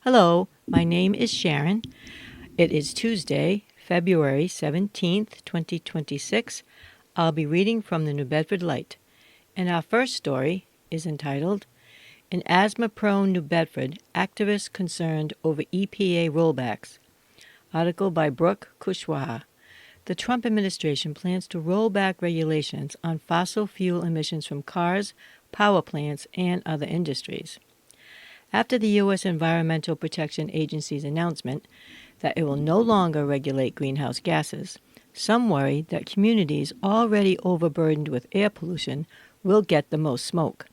Hello, my name is Sharon. It is Tuesday, February 17th, 2026. I'll be reading from the New Bedford Light. And our first story is entitled, "In Asthma-Prone New Bedford, Activists Concerned Over EPA Rollbacks." Article by Brooke Kushwaha. The Trump administration plans to roll back regulations on fossil fuel emissions from cars, power plants, and other industries. After the U.S. Environmental Protection Agency's announcement that it will no longer regulate greenhouse gases, some worry that communities already overburdened with air pollution will get the most smoke.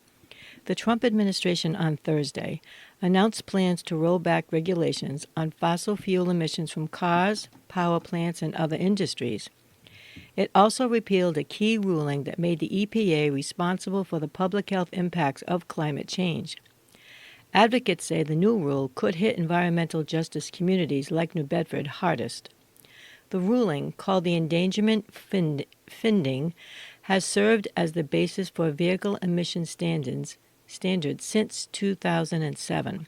The Trump administration on Thursday announced plans to roll back regulations on fossil fuel emissions from cars, power plants, and other industries. It also repealed a key ruling that made the EPA responsible for the public health impacts of climate change. Advocates say the new rule could hit environmental justice communities like New Bedford hardest. The ruling, called the endangerment finding, has served as the basis for vehicle emission standards since 2007.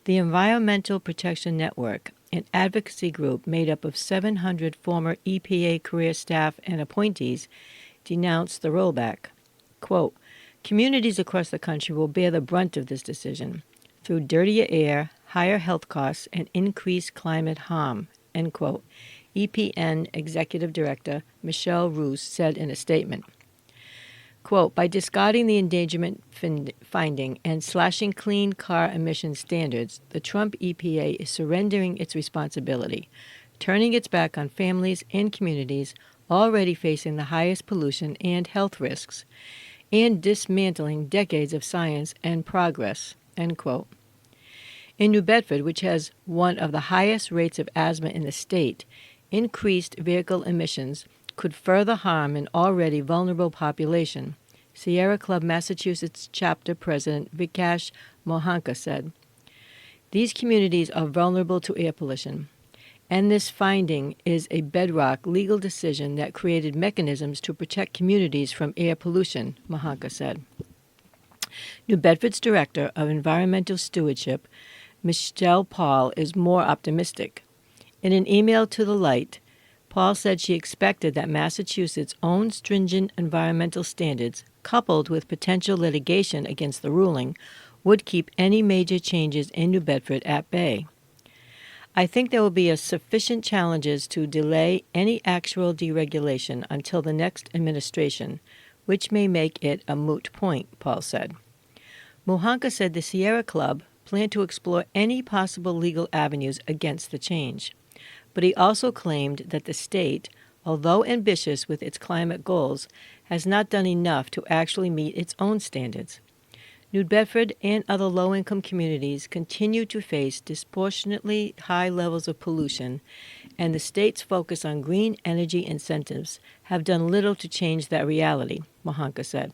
The Environmental Protection Network, an advocacy group made up of 700 former EPA career staff and appointees, denounced the rollback. Quote, "Communities across the country will bear the brunt of this decision through dirtier air, higher health costs, and increased climate harm," end quote, EPN Executive Director Michelle Roos said in a statement. Quote, "By discarding the endangerment finding and slashing clean car emission standards, the Trump EPA is surrendering its responsibility, turning its back on families and communities already facing the highest pollution and health risks, and dismantling decades of science and progress," end quote. In New Bedford, which has one of the highest rates of asthma in the state, increased vehicle emissions could further harm an already vulnerable population, Sierra Club Massachusetts chapter president Vikash Mohanka said. These communities are vulnerable to air pollution, and this finding is a bedrock legal decision that created mechanisms to protect communities from air pollution, Mohanka said. New Bedford's Director of Environmental Stewardship, Michelle Paul, is more optimistic. In an email to The Light, Paul said she expected that Massachusetts' own stringent environmental standards, coupled with potential litigation against the ruling, would keep any major changes in New Bedford at bay. "I think there will be sufficient challenges to delay any actual deregulation until the next administration, which may make it a moot point," Paul said. Mohanka said the Sierra Club planned to explore any possible legal avenues against the change. But he also claimed that the state, although ambitious with its climate goals, has not done enough to actually meet its own standards. New Bedford and other low-income communities continue to face disproportionately high levels of pollution, and the state's focus on green energy incentives have done little to change that reality, Mohanka said.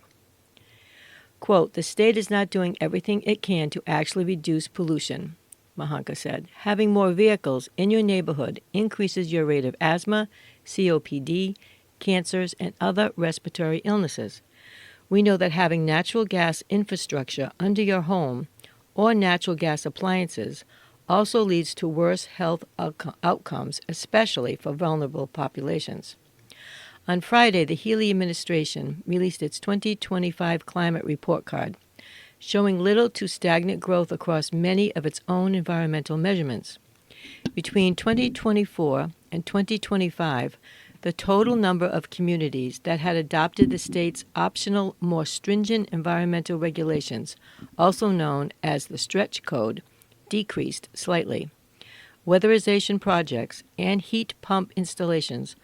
Quote, "The state is not doing everything it can to actually reduce pollution," Mohanka said. "Having more vehicles in your neighborhood increases your rate of asthma, COPD, cancers, and other respiratory illnesses. We know that having natural gas infrastructure under your home or natural gas appliances also leads to worse health outcomes, especially for vulnerable populations." On Friday, the Healy administration released its 2025 climate report card, showing little to stagnant growth across many of its own environmental measurements. Between 2024 and 2025, the total number of communities that had adopted the state's optional, more stringent environmental regulations, also known as the stretch code, decreased slightly. Weatherization projects and heat pump installations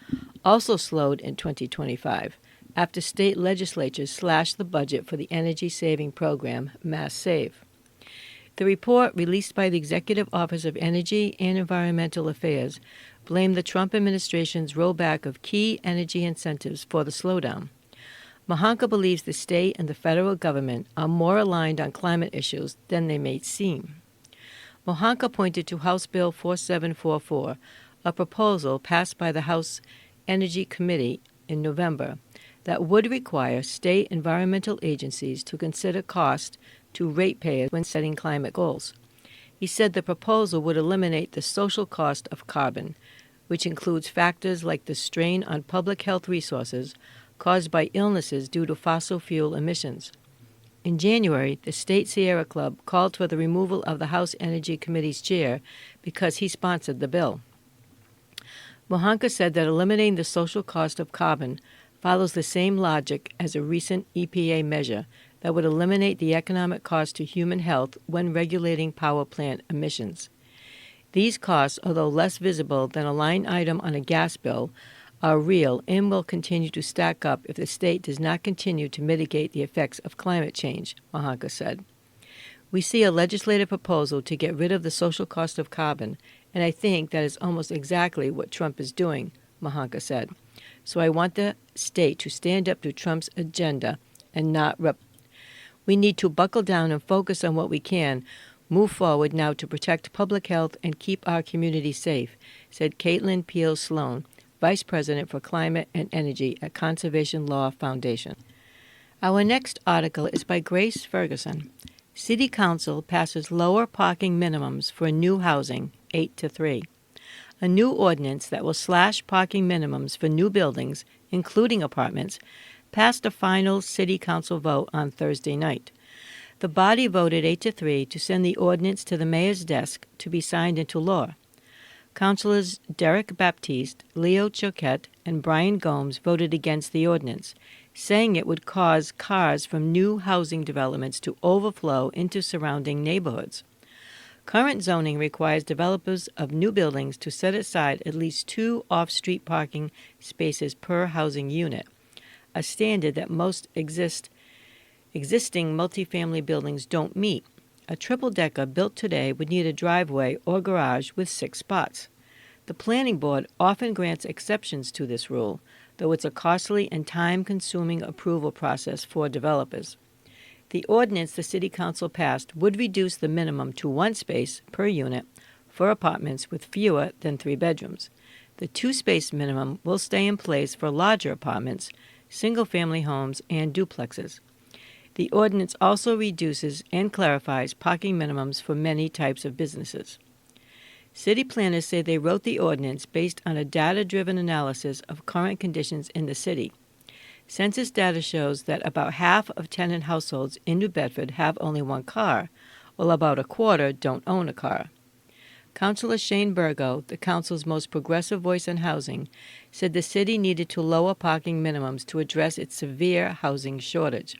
also slowed in 2025 after state legislatures slashed the budget for the energy-saving program Mass Save. The report, released by the Executive Office of Energy and Environmental Affairs, blamed the Trump administration's rollback of key energy incentives for the slowdown. Mohanka believes the state and the federal government are more aligned on climate issues than they may seem. Mohanka pointed to House Bill 4744, a proposal passed by the House Energy Committee in November that would require state environmental agencies to consider cost to ratepayers when setting climate goals. He said the proposal would eliminate the social cost of carbon, which includes factors like the strain on public health resources caused by illnesses due to fossil fuel emissions. In January, the State Sierra Club called for the removal of the House Energy Committee's chair because he sponsored the bill. Mohanka said that eliminating the social cost of carbon follows the same logic as a recent EPA measure that would eliminate the economic cost to human health when regulating power plant emissions. These costs, although less visible than a line item on a gas bill, are real and will continue to stack up if the state does not continue to mitigate the effects of climate change, Mohanka said. We see a legislative proposal to get rid of the social cost of carbon, and I think that is almost exactly what Trump is doing, Mohanka said. So I want the state to stand up to Trump's agenda and not We need to buckle down and focus on what we can, move forward now to protect public health and keep our community safe, said Caitlin Peel Sloan, Vice President for Climate and Energy at Conservation Law Foundation. Our next article is by Grace Ferguson. City Council passes lower parking minimums for new housing, 8-3. A new ordinance that will slash parking minimums for new buildings, including apartments, passed a final City Council vote on Thursday night. The body voted 8-3 to send the ordinance to the mayor's desk to be signed into law. Councilors Derek Baptiste, Leo Choquette, and Brian Gomes voted against the ordinance, saying it would cause cars from new housing developments to overflow into surrounding neighborhoods. Current zoning requires developers of new buildings to set aside at least 2 off-street parking spaces per housing unit, a standard that most existing multifamily buildings don't meet. A triple-decker built today would need a driveway or garage with 6 spots. The planning board often grants exceptions to this rule, though it's a costly and time-consuming approval process for developers. The ordinance the City Council passed would reduce the minimum to 1 space per unit for apartments with fewer than 3 bedrooms. The 2-space minimum will stay in place for larger apartments, single-family homes, and duplexes. The ordinance also reduces and clarifies parking minimums for many types of businesses. City planners say they wrote the ordinance based on a data-driven analysis of current conditions in the city. Census data shows that about half of tenant households in New Bedford have only 1 car, while about a quarter don't own a car. Councilor Shane Burgo, the council's most progressive voice on housing, said the city needed to lower parking minimums to address its severe housing shortage.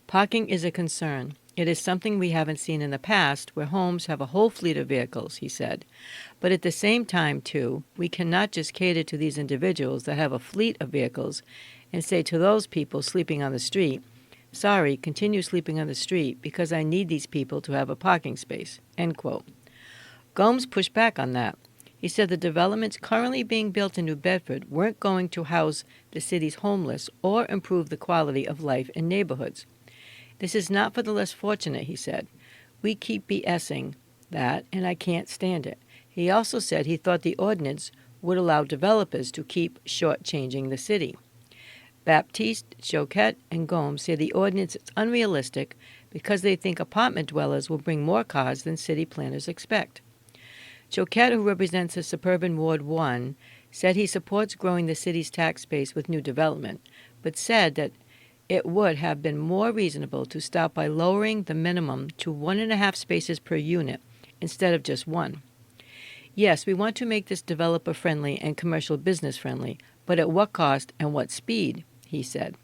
Parking is a concern. It is something we haven't seen in the past, where homes have a whole fleet of vehicles, he said. But at the same time, too, we cannot just cater to these individuals that have a fleet of vehicles and say to those people sleeping on the street, sorry, continue sleeping on the street because I need these people to have a parking space, end quote. Gomes pushed back on that. He said the developments currently being built in New Bedford weren't going to house the city's homeless or improve the quality of life in neighborhoods. This is not for the less fortunate, he said. We keep BSing that, and I can't stand it. He also said he thought the ordinance would allow developers to keep shortchanging the city. Baptiste, Choquette, and Gomes say the ordinance is unrealistic because they think apartment dwellers will bring more cars than city planners expect. Choquette, who represents the suburban Ward 1, said he supports growing the city's tax base with new development, but said that it would have been more reasonable to start by lowering the minimum to 1.5 spaces per unit instead of just 1. Yes, we want to make this developer-friendly and commercial business-friendly, but at what cost and what speed, he said.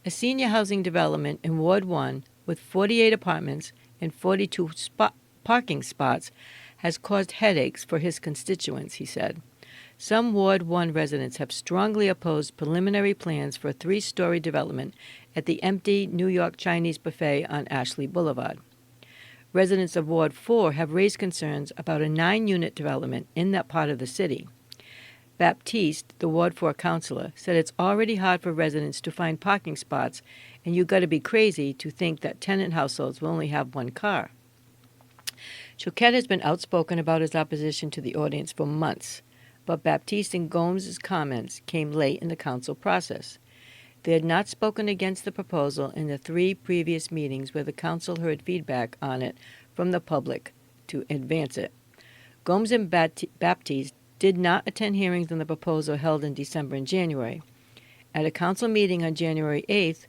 A senior housing development in Ward 1 with 48 apartments and 42 parking spots has caused headaches for his constituents, he said. Some Ward 1 residents have strongly opposed preliminary plans for a 3-story development at the empty New York Chinese buffet on Ashley Boulevard. Residents of Ward 4 have raised concerns about a 9-unit development in that part of the city. Baptiste, the Ward 4 councilor, said it's already hard for residents to find parking spots, and you've got to be crazy to think that tenant households will only have 1 car. Choquette has been outspoken about his opposition to the ordinance for months, but Baptiste and Gomes' comments came late in the council process. They had not spoken against the proposal in the 3 previous meetings where the council heard feedback on it from the public to advance it. Gomes and Baptiste did not attend hearings on the proposal held in December and January. At a council meeting on January 8th,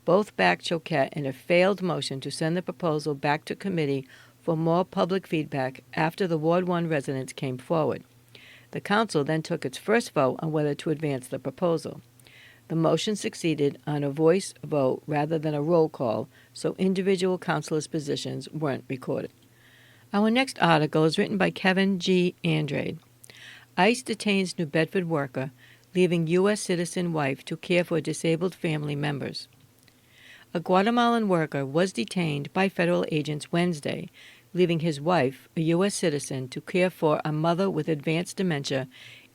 both backed Choquette in a failed motion to send the proposal back to committee for more public feedback after the Ward 1 residents came forward. The council then took its first vote on whether to advance the proposal. The motion succeeded on a voice vote rather than a roll call, so individual councilors' positions weren't recorded. Our next article is written by Kevin G. Andrade. ICE detains New Bedford worker, leaving U.S. citizen wife to care for disabled family members. A Guatemalan worker was detained by federal agents Wednesday, leaving his wife, a U.S. citizen, to care for a mother with advanced dementia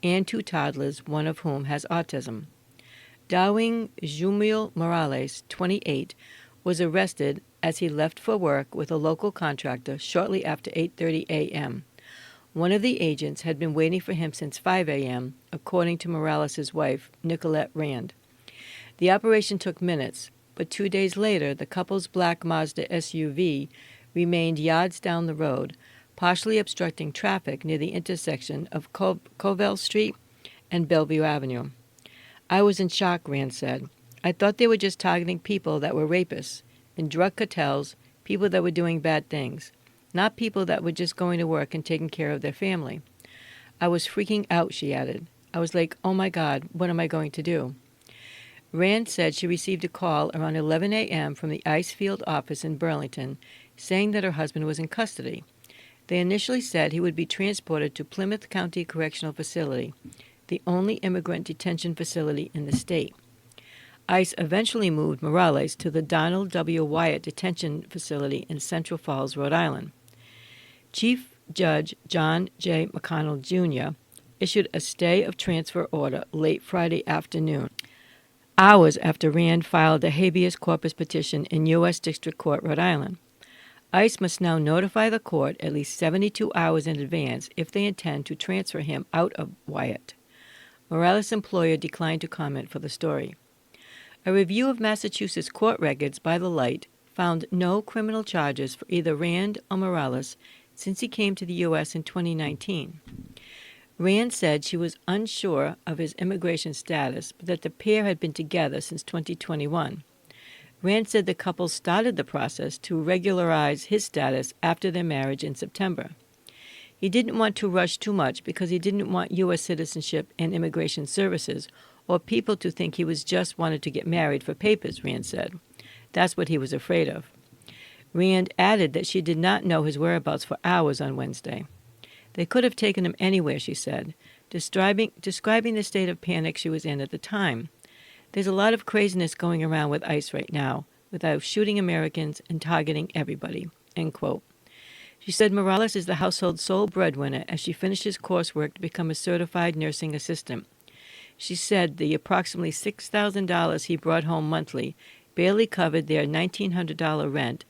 and 2 toddlers, one of whom has autism. Darwin Jumil Morales, 28, was arrested as he left for work with a local contractor shortly after 8:30 a.m. One of the agents had been waiting for him since 5 a.m., according to Morales' wife, Nicolette Rand. The operation took minutes, but 2 days later, the couple's black Mazda SUV remained yards down the road, partially obstructing traffic near the intersection of Covell Street and Bellevue Avenue. I was in shock, Rand said. I thought they were just targeting people that were rapists, in drug cartels, people that were doing bad things, not people that were just going to work and taking care of their family. I was freaking out, she added. I was like, oh my God, what am I going to do? Rand said she received a call around 11 a.m. from the ICE field office in Burlington saying that her husband was in custody. They initially said he would be transported to Plymouth County Correctional Facility, the only immigrant detention facility in the state. ICE eventually moved Morales to the Donald W. Wyatt Detention Facility in Central Falls, Rhode Island. Chief Judge John J. McConnell, Jr. issued a stay of transfer order late Friday afternoon, hours after Rand filed a habeas corpus petition in U.S. District Court, Rhode Island. ICE must now notify the court at least 72 hours in advance if they intend to transfer him out of Wyatt. Morales' employer declined to comment for the story. A review of Massachusetts court records by the Light found no criminal charges for either Rand or Morales since he came to the U.S. in 2019. Rand said she was unsure of his immigration status, but that the pair had been together since 2021. Rand said the couple started the process to regularize his status after their marriage in September. He didn't want to rush too much because he didn't want U.S. Citizenship and Immigration Services or people to think he was just wanted to get married for papers, Rand said. That's what he was afraid of. Rand added that she did not know his whereabouts for hours on Wednesday. They could have taken him anywhere, she said, describing the state of panic she was in at the time. There's a lot of craziness going around with ICE right now, without shooting Americans and targeting everybody, end quote. She said Morales is the household's sole breadwinner as she finishes coursework to become a certified nursing assistant. She said the approximately $6,000 he brought home monthly barely covered their $1,900 rent,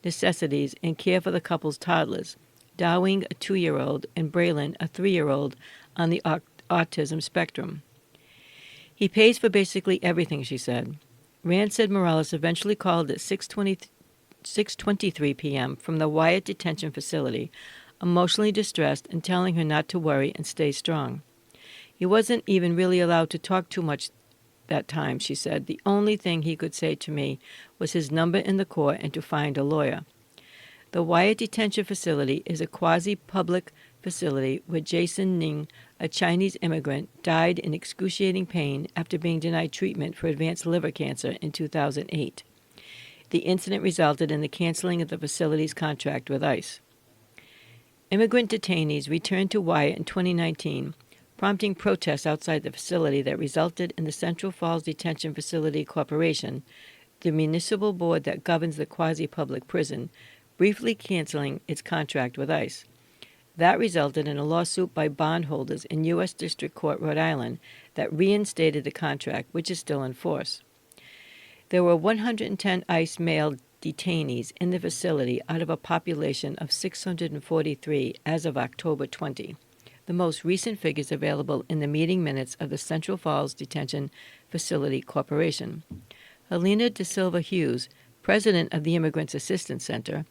necessities, and care for the couple's toddlers, Darwin, a 2-year-old, and Braylon, a 3-year-old, on the autism spectrum. He pays for basically everything, she said. Rand said Morales eventually called at 6:23 p.m. from the Wyatt Detention Facility, emotionally distressed and telling her not to worry and stay strong. He wasn't even really allowed to talk too much that time, she said. The only thing he could say to me was his number in the court and to find a lawyer. The Wyatt Detention Facility is a quasi-public facility where Jason Ning, a Chinese immigrant, died in excruciating pain after being denied treatment for advanced liver cancer in 2008. The incident resulted in the canceling of the facility's contract with ICE. Immigrant detainees returned to Wyatt in 2019, prompting protests outside the facility that resulted in the Central Falls Detention Facility Corporation, the municipal board that governs the quasi-public prison, briefly canceling its contract with ICE. That resulted in a lawsuit by bondholders in U.S. District Court, Rhode Island, that reinstated the contract, which is still in force. There were 110 ICE male detainees in the facility out of a population of 643 as of October 20. The most recent figures available in the meeting minutes of the Central Falls Detention Facility Corporation. Helena De Silva Hughes, president of the Immigrants Assistance Center,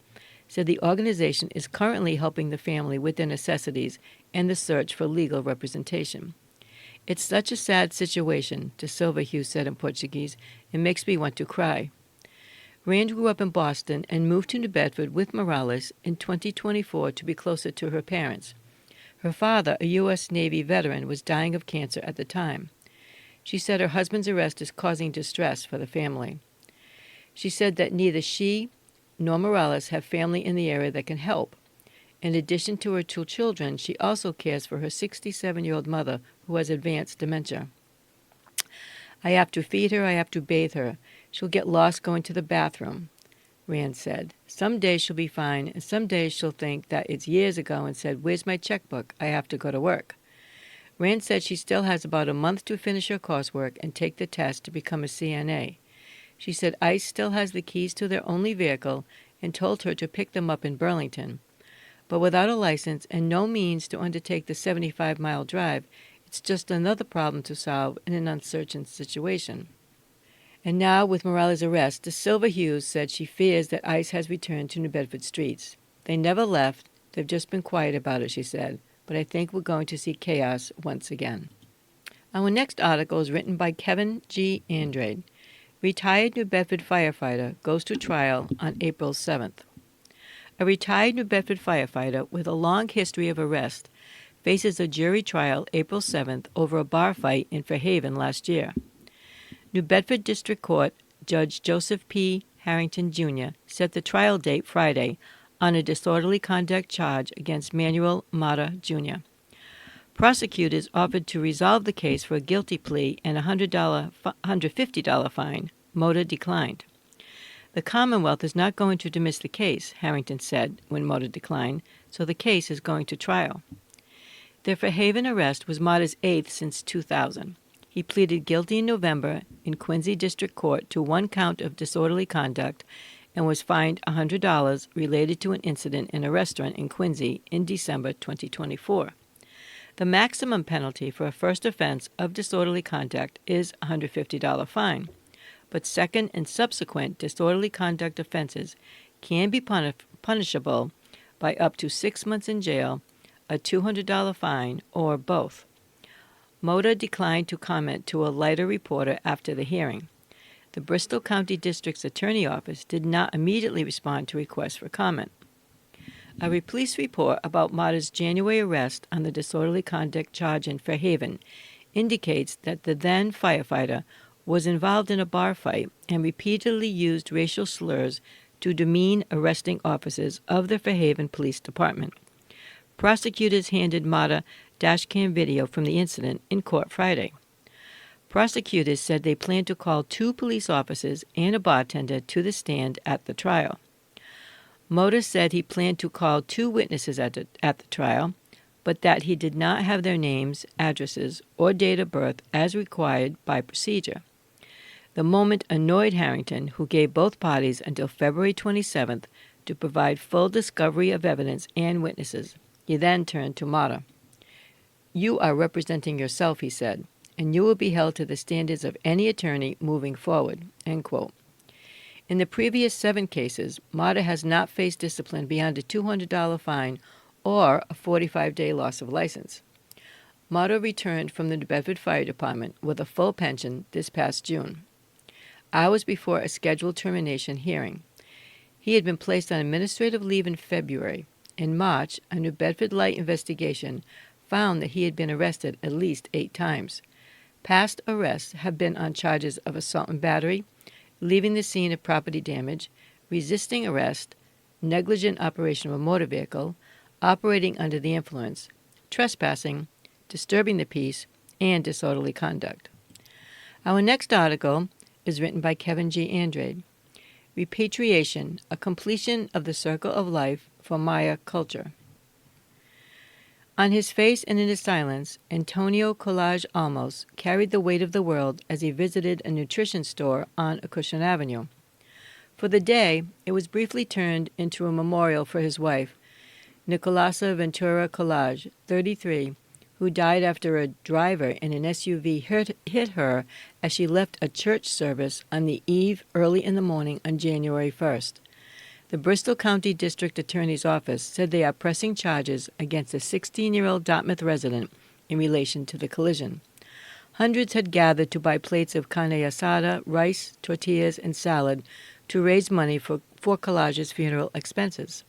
said the organization is currently helping the family with their necessities and the search for legal representation. "It's such a sad situation," De Silva Hughes said in Portuguese. "It makes me want to cry." Rand grew up in Boston and moved to New Bedford with Morales in 2024 to be closer to her parents. Her father, a U.S. Navy veteran, was dying of cancer at the time. She said her husband's arrest is causing distress for the family. She said that neither she nor Morales have family in the area that can help. In addition to her two children, she also cares for her 67-year-old mother who has advanced dementia. "I have to feed her, I have to bathe her. She'll get lost going to the bathroom," Rand said. "Some days she'll be fine, and some days she'll think that it's years ago and said, 'Where's my checkbook? I have to go to work.'" Rand said she still has about a month to finish her coursework and take the test to become a CNA. She said ICE still has the keys to their only vehicle and told her to pick them up in Burlington. But without a license and no means to undertake the 75-mile drive, it's just another problem to solve in an uncertain situation. And now, with Morales' arrest, De Silva Hughes said she fears that ICE has returned to New Bedford streets. "They never left. They've just been quiet about it," she said. "But I think we're going to see chaos once again." Our next article is written by Kevin G. Andrade. Retired New Bedford firefighter goes to trial on April 7th. A retired New Bedford firefighter with a long history of arrest faces a jury trial April 7th over a bar fight in Fairhaven last year. New Bedford District Court Judge Joseph P. Harrington, Jr. set the trial date Friday on a disorderly conduct charge against Manuel Mata, Jr. Prosecutors offered to resolve the case for a guilty plea and a $150 fine. Mota declined. "The Commonwealth is not going to dismiss the case," Harrington said when Mota declined, "so the case is going to trial." The Fairhaven arrest was Mota's 8th since 2000. He pleaded guilty in November in Quincy District Court to one count of disorderly conduct and was fined $100 related to an incident in a restaurant in Quincy in December 2024. The maximum penalty for a first offense of disorderly conduct is a $150 fine, but second and subsequent disorderly conduct offenses can be punishable by up to 6 months in jail, a $200 fine, or both. Mota declined to comment to a lighter reporter after the hearing. The Bristol County District's Attorney Office did not immediately respond to requests for comment. A police report about Mota's January arrest on the disorderly conduct charge in Fairhaven indicates that the then firefighter was involved in a bar fight and repeatedly used racial slurs to demean arresting officers of the Fairhaven Police Department. Prosecutors handed Mata dashcam video from the incident in court Friday. Prosecutors said they plan to call 2 police officers and a bartender to the stand at the trial. Mota said he planned to call 2 witnesses at the trial, but that he did not have their names, addresses, or date of birth as required by procedure. The moment annoyed Harrington, who gave both parties until February 27th to provide full discovery of evidence and witnesses. He then turned to Mata. "You are representing yourself," he said, "and you will be held to the standards of any attorney moving forward." End quote. In the previous 7 cases, Mata has not faced discipline beyond a $200 fine or a 45-day loss of license. Mata returned from the New Bedford Fire Department with a full pension this past June, hours before a scheduled termination hearing. He had been placed on administrative leave in February. In March, a New Bedford Light investigation found that he had been arrested at least 8 times. Past arrests have been on charges of assault and battery, leaving the scene of property damage, resisting arrest, negligent operation of a motor vehicle, operating under the influence, trespassing, disturbing the peace, and disorderly conduct. Our next article is written by Kevin G. Andrade. Repatriation, a completion of the circle of life for Maya culture. On his face and in his silence, Antonio Collage Almos carried the weight of the world as he visited a nutrition store on Acushnet Avenue. For the day, it was briefly turned into a memorial for his wife, Nicolasa Ventura Collage, 33, who died after a driver in an SUV hit her as she left a church service on the eve early in the morning on January 1st. The Bristol County District Attorney's Office said they are pressing charges against a 16-year-old Dartmouth resident in relation to the collision. Hundreds had gathered to buy plates of carne asada, rice, tortillas, and salad to raise money for Collage's funeral expenses.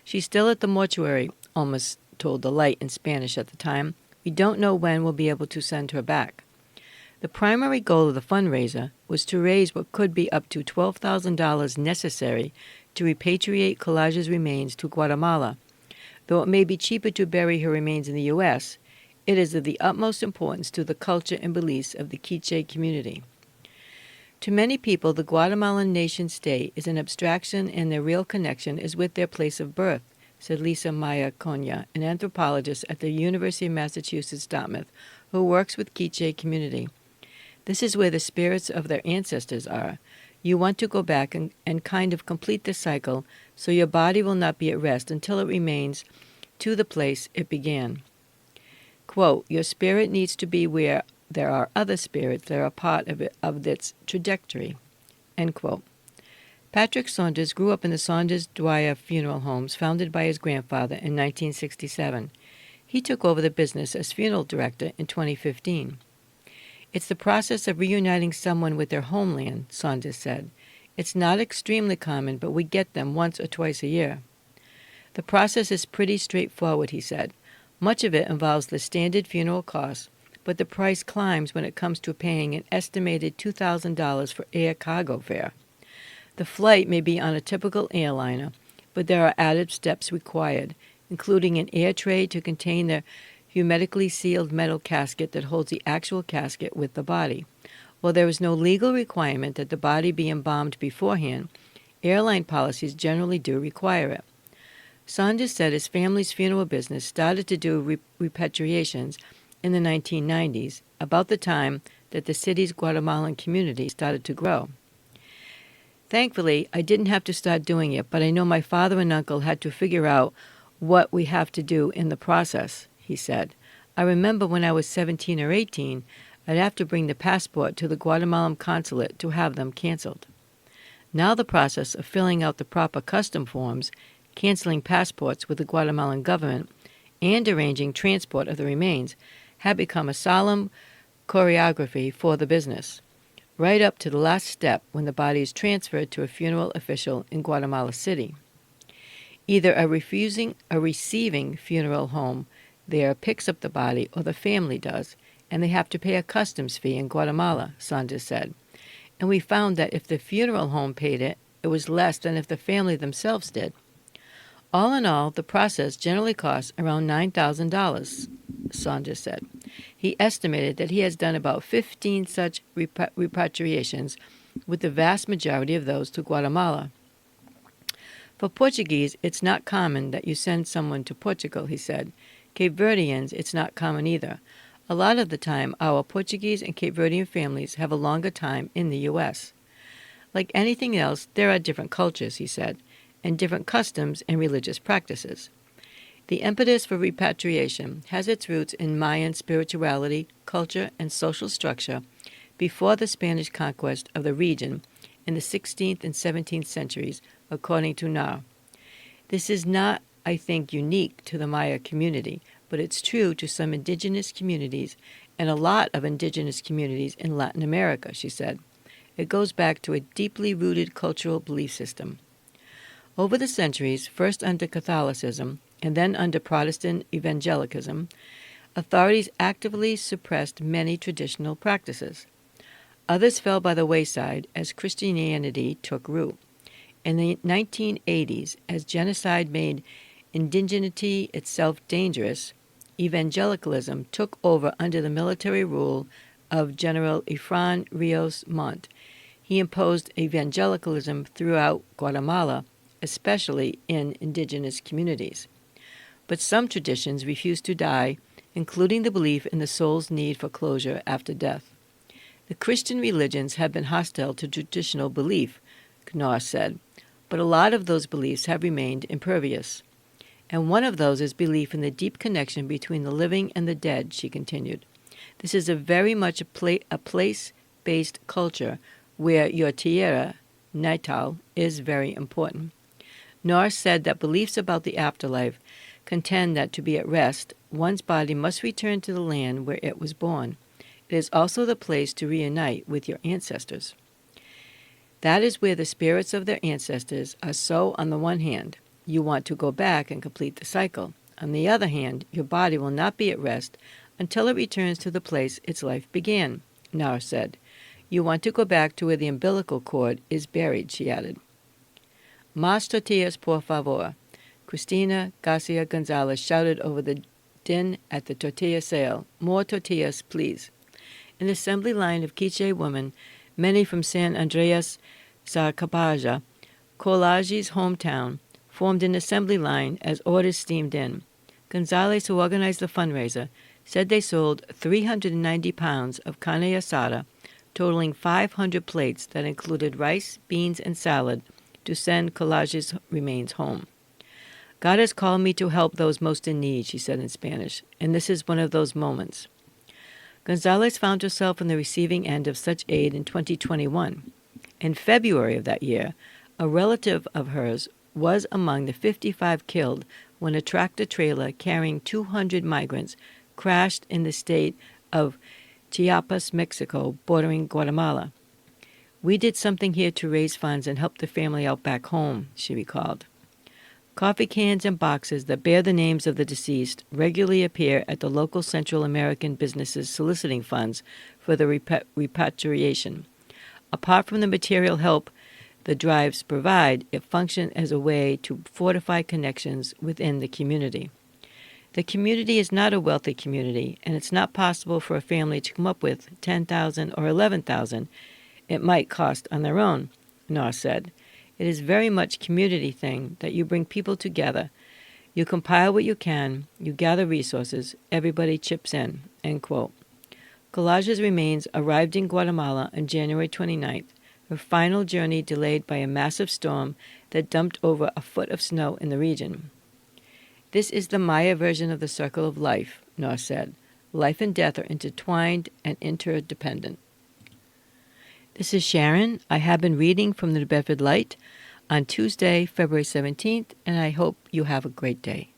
"She's still at the mortuary," Olmos told The Light in Spanish at the time. "We don't know when we'll be able to send her back." The primary goal of the fundraiser was to raise what could be up to $12,000 necessary to repatriate Collage's remains to Guatemala. Though it may be cheaper to bury her remains in the U.S., it is of the utmost importance to the culture and beliefs of the Quiche community. "To many people, the Guatemalan nation-state is an abstraction and their real connection is with their place of birth," said Lisa Maya Konya, an anthropologist at the University of Massachusetts Dartmouth, who works with Quiche community. "This is where the spirits of their ancestors are. You want to go back and kind of complete the cycle so your body will not be at rest until it remains to the place it began." Quote, "Your spirit needs to be where there are other spirits that are part of its trajectory." End quote. Patrick Saunders grew up in the Saunders-Dwyer Funeral Homes founded by his grandfather in 1967. He took over the business as funeral director in 2015. "It's the process of reuniting someone with their homeland," Saunders said. "It's not extremely common, but we get them once or twice a year." "The process is pretty straightforward," he said. "Much of it involves the standard funeral costs, but the price climbs when it comes to paying an estimated $2,000 for air cargo fare. The flight may be on a typical airliner, but there are added steps required, including an air tray to contain the hermetically sealed metal casket that holds the actual casket with the body. While there is no legal requirement that the body be embalmed beforehand, airline policies generally do require it." Saunders said his family's funeral business started to do repatriations in the 1990s, about the time that the city's Guatemalan community started to grow. "Thankfully, I didn't have to start doing it, but I know my father and uncle had to figure out what we have to do in the process," he said. "I remember when I was 17 or 18, I'd have to bring the passport to the Guatemalan consulate to have them canceled. Now the process of filling out the proper custom forms, canceling passports with the Guatemalan government, and arranging transport of the remains had become a solemn choreography for the business, right up to the last step when the body is transferred to a funeral official in Guatemala City. Either a receiving funeral home there picks up the body or the family does, and they have to pay a customs fee in Guatemala," Saunders said. "And we found that if the funeral home paid it, it was less than if the family themselves did. All in all, the process generally costs around $9,000, Saunders said. He estimated that he has done about 15 such repatriations, with the vast majority of those to Guatemala. "For Portuguese, it's not common that you send someone to Portugal," he said. "Cape Verdeans, it's not common either. A lot of the time, our Portuguese and Cape Verdean families have a longer time in the U.S. Like anything else, there are different cultures," he said, "and different customs and religious practices. The impetus for repatriation has its roots in Mayan spirituality, culture, and social structure before the Spanish conquest of the region in the 16th and 17th centuries, according to Nar. This is not, I think, unique to the Maya community, but it's true to some indigenous communities and a lot of indigenous communities in Latin America," she said. "It goes back to a deeply rooted cultural belief system." Over the centuries, first under Catholicism and then under Protestant evangelicalism, authorities actively suppressed many traditional practices. Others fell by the wayside as Christianity took root. In the 1980s, as genocide made indigeneity itself dangerous, evangelicalism took over under the military rule of General Efrain Rios Montt. He imposed evangelicalism throughout Guatemala, especially in indigenous communities. But some traditions refused to die, including the belief in the soul's need for closure after death. The Christian religions have been hostile to traditional belief, Knorr said, but a lot of those beliefs have remained impervious. And one of those is belief in the deep connection between the living and the dead, she continued. This is a very much a place-based culture where your tierra natal is very important. Norris said that beliefs about the afterlife contend that to be at rest, one's body must return to the land where it was born. It is also the place to reunite with your ancestors. That is where the spirits of their ancestors are. So, on the one hand, you want to go back and complete the cycle. On the other hand, your body will not be at rest until it returns to the place its life began, Norris said. You want to go back to where the umbilical cord is buried, she added. Más tortillas, por favor. Cristina Garcia Gonzalez shouted over the din at the tortilla sale. More tortillas, please. An assembly line of Quiche women, many from San Andreas Zacapaja, Colage's hometown, formed an assembly line as orders steamed in. Gonzalez, who organized the fundraiser, said they sold 390 pounds of carne asada, totaling 500 plates that included rice, beans, and salad, to send Colage's remains home. God has called me to help those most in need, she said in Spanish, and this is one of those moments. Gonzalez found herself on the receiving end of such aid in 2021. In February of that year, a relative of hers was among the 55 killed when a tractor-trailer carrying 200 migrants crashed in the state of Chiapas, Mexico, bordering Guatemala. We did something here to raise funds and help the family out back home, she recalled. Coffee cans and boxes that bear the names of the deceased regularly appear at the local Central American businesses soliciting funds for the repatriation. Apart from the material help the drives provide, it functions as a way to fortify connections within the community. The community is not a wealthy community, and it's not possible for a family to come up with $10,000 or $11,000 it might cost on their own, Norris said. It is very much community thing that you bring people together. You compile what you can, you gather resources, everybody chips in, end quote. Colage's remains arrived in Guatemala on January 29th, her final journey delayed by a massive storm that dumped over a foot of snow in the region. This is the Maya version of the circle of life, Norris said. Life and death are intertwined and interdependent. This is Sharon. I have been reading from the Bedford Light on Tuesday, February 17th, and I hope you have a great day.